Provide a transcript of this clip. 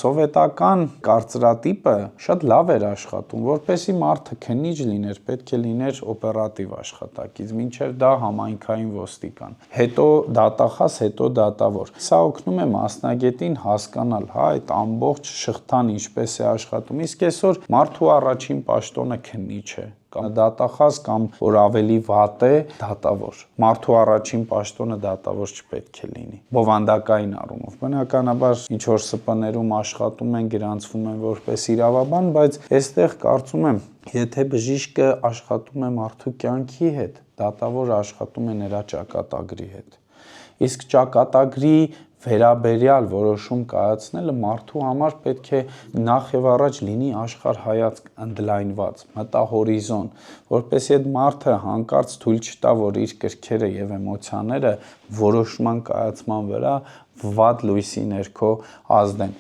սովետական կարծրատիպը շատ լավ էր աշխատում, որպեսզի մարդը քննիչ լիներ, պետք է լիներ օպերատիվ աշխատակից, մինչև դա համայնքային ոստիկան, հետո դատախազ, հետո դատավոր։ Սա օգնում է մասնագետին հասկանալ, այդ ամբողջ շղթան ինչպես է աշխատում, իսկ այսօր մարդու առաջին պաշտոնը քննիչ է, կամ դատախազ, կամ որ ավելի վատ է, դատավոր։ Մարդու առաջին պաշտոնը դատավոր չպետք է լինի։ Բովանդակային առումով, բնականաբար ինչ որ ՍՊ-ներում աշխատում են, գրանցվում են որպես իրավաբան, բայց այստեղ կարծում եմ, եթե բժիշկը աշխատում է մարդու կյանքի հետ, դատավորը աշխատում է նրա ճակատագրի հետ։ Իսկ ճակատագրի վերաբերյալ որոշում կայացնելը մարդու համար պետք է նախ եւ առաջ լինի աշխարհայացք ընդլայնված, մտահորիզոն, որպեսզի այդ մարդը հանկարծ թույլ չտա, որ իր կրքերը եւ էմոցիաները որոշման կայացման վրա վատ լույսի ներքո ազդեն։